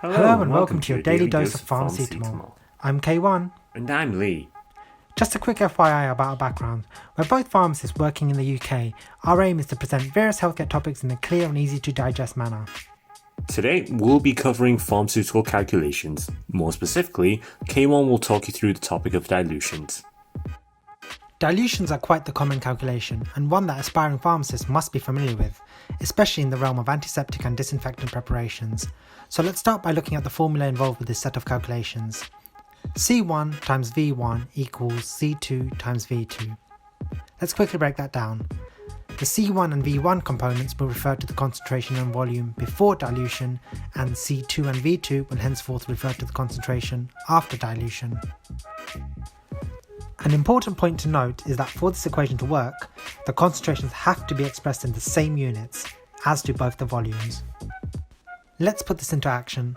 Hello and welcome to your daily dose of Pharmacetamol. I'm K1. And I'm Lee. Just a quick FYI about our background. We're both pharmacists working in the UK. Our aim is to present various healthcare topics in a clear and easy to digest manner. Today we'll be covering pharmaceutical calculations. More specifically, K1 will talk you through the topic of dilutions. Dilutions are quite the common calculation and one that aspiring pharmacists must be familiar with, especially in the realm of antiseptic and disinfectant preparations. So let's start by looking at the formula involved with this set of calculations. C1 times V1 equals C2 times V2. Let's quickly break that down. The C1 and V1 components will refer to the concentration and volume before dilution, and C2 and V2 will henceforth refer to the concentration after dilution. An important point to note is that for this equation to work, the concentrations have to be expressed in the same units, as do both the volumes. Let's put this into action.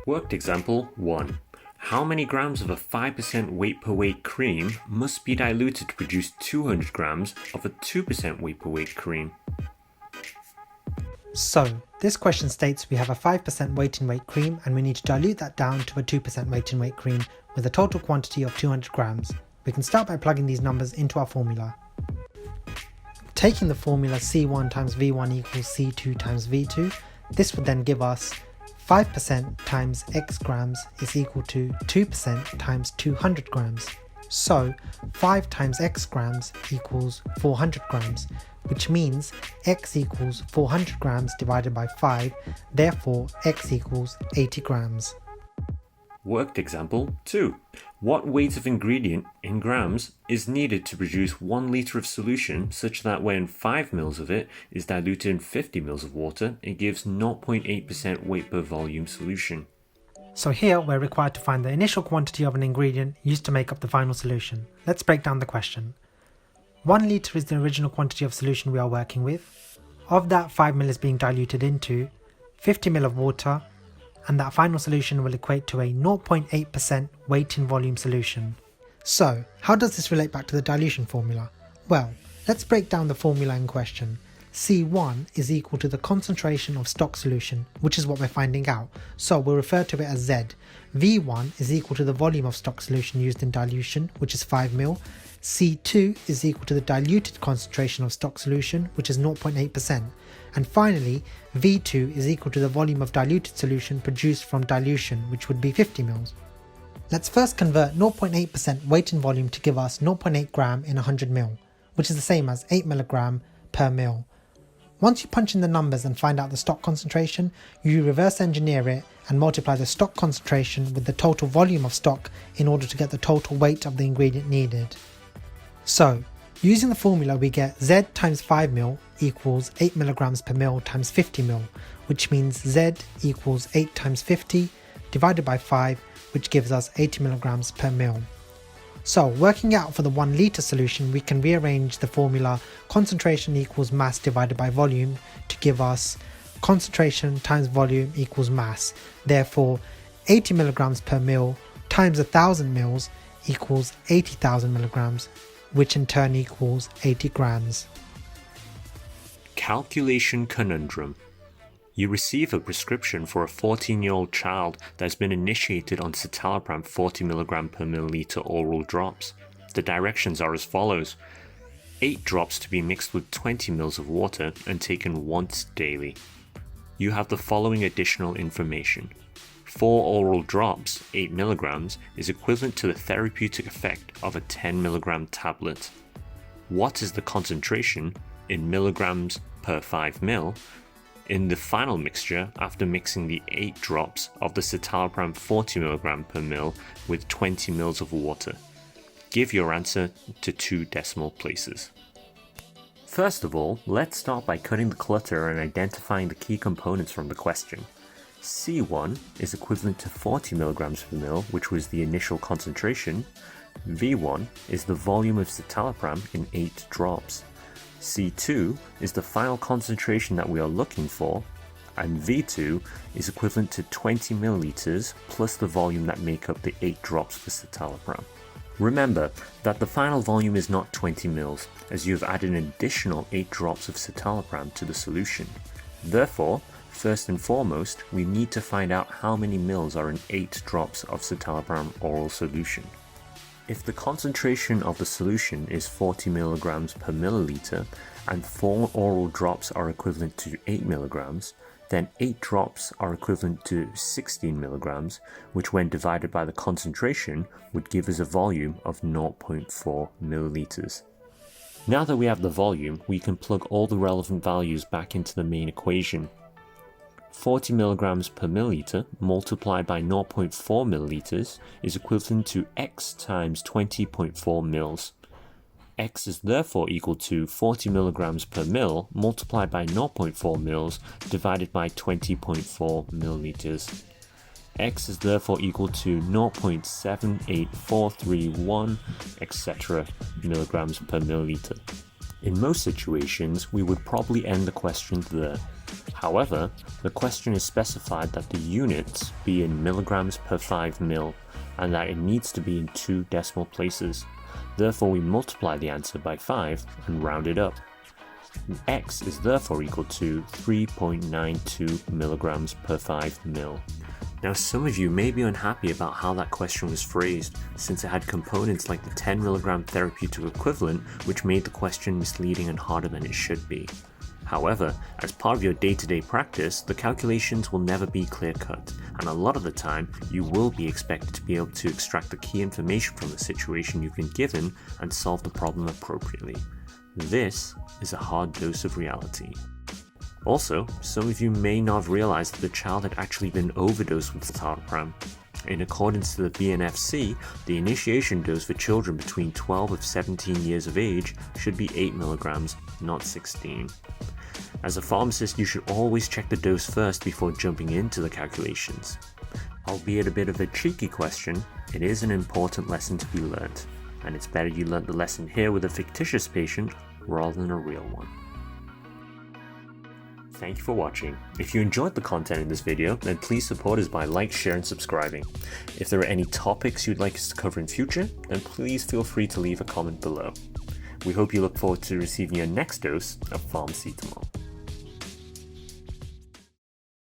Worked example 1. How many grams of a 5% weight per weight cream must be diluted to produce 200 grams of a 2% weight per weight cream? So, this question states we have a 5% weight in weight cream and we need to dilute that down to a 2% weight in weight cream with a total quantity of 200 grams. We can start by plugging these numbers into our formula. Taking the formula C1 times V1 equals C2 times V2, this would then give us 5% times x grams is equal to 2% times 200 grams. So 5 times x grams equals 400 grams, which means x equals 400 grams divided by 5, therefore x equals 80 grams. Worked example 2. What weight of ingredient in grams is needed to produce 1 litre of solution such that when 5 ml of it is diluted in 50 ml of water, it gives 0.8% weight per volume solution? So here we're required to find the initial quantity of an ingredient used to make up the final solution. Let's break down the question. 1 litre is the original quantity of solution we are working with. Of that, 5 ml is being diluted into 50 ml of water, and that final solution will equate to a 0.8% weight in volume solution. So, how does this relate back to the dilution formula? Well, let's break down the formula in question. C1 is equal to the concentration of stock solution, which is what we're finding out, so we'll refer to it as Z. V1 is equal to the volume of stock solution used in dilution, which is 5 ml. C2 is equal to the diluted concentration of stock solution, which is 0.8%. And finally, V2 is equal to the volume of diluted solution produced from dilution, which would be 50 ml. Let's first convert 0.8% weight in volume to give us 0.8 gram in 100 ml, which is the same as 8 mg per ml. Once you punch in the numbers and find out the stock concentration, you reverse engineer it and multiply the stock concentration with the total volume of stock in order to get the total weight of the ingredient needed. So, using the formula we get Z times 5 ml equals 8 mg per ml times 50 ml, which means Z equals 8 times 50 divided by 5, which gives us 80 mg per ml. So, working out for the 1 litre solution, we can rearrange the formula concentration equals mass divided by volume to give us concentration times volume equals mass. Therefore, 80 mg per ml times 1000 ml equals 80,000 mg, which in turn equals 80 grams. Calculation conundrum. You receive a prescription for a 14-year-old child that has been initiated on citalopram 40 mg per milliliter oral drops. The directions are as follows. 8 drops to be mixed with 20 ml of water and taken once daily. You have the following additional information. 4 oral drops, 8 mg, is equivalent to the therapeutic effect of a 10 mg tablet. What is the concentration in milligrams per 5 ml in the final mixture after mixing the 8 drops of the citalopram 40 mg per ml with 20 ml of water? Give your answer to 2 decimal places. First of all, let's start by cutting the clutter and identifying the key components from the question. C1 is equivalent to 40 mg per ml, which was the initial concentration. V1 is the volume of citalopram in 8 drops. C2 is the final concentration that we are looking for, and V2 is equivalent to 20 milliliters plus the volume that make up the 8 drops for citalopram. Remember that the final volume is not 20 ml, as you have added an additional 8 drops of citalopram to the solution. Therefore, First and foremost, we need to find out how many mils are in 8 drops of citalopram oral solution. If the concentration of the solution is 40 mg per milliliter and 4 oral drops are equivalent to 8 mg, then 8 drops are equivalent to 16 mg, which when divided by the concentration would give us a volume of 0.4 milliliters. Now that we have the volume, we can plug all the relevant values back into the main equation. 40 mg per milliliter multiplied by 0.4 milliliters is equivalent to x times 20.4 mils. X is therefore equal to 40 mg per mil multiplied by 0.4 mils divided by 20.4 milliliters. X is therefore equal to 0.78431 etc. milligrams per milliliter. In most situations, we would probably end the question there. However, the question is specified that the units be in milligrams per 5 mil and that it needs to be in 2 decimal places. Therefore, we multiply the answer by 5 and round it up. X is therefore equal to 3.92 milligrams per 5 mil. Now, some of you may be unhappy about how that question was phrased, since it had components like the 10 mg therapeutic equivalent, which made the question misleading and harder than it should be. However, as part of your day-to-day practice, the calculations will never be clear-cut, and a lot of the time, you will be expected to be able to extract the key information from the situation you've been given and solve the problem appropriately. This is a hard dose of reality. Also, some of you may not have realized that the child had actually been overdosed with citalopram. In accordance to the BNFC, the initiation dose for children between 12 and 17 years of age should be 8 mg, not 16. As a pharmacist, you should always check the dose first before jumping into the calculations. Albeit a bit of a cheeky question, it is an important lesson to be learnt, and it's better you learnt the lesson here with a fictitious patient rather than a real one. Thank you for watching. If you enjoyed the content in this video, then please support us by like, share, and subscribing. If there are any topics you'd like us to cover in future, then please feel free to leave a comment below. We hope you look forward to receiving your next dose of Pharmacetamol.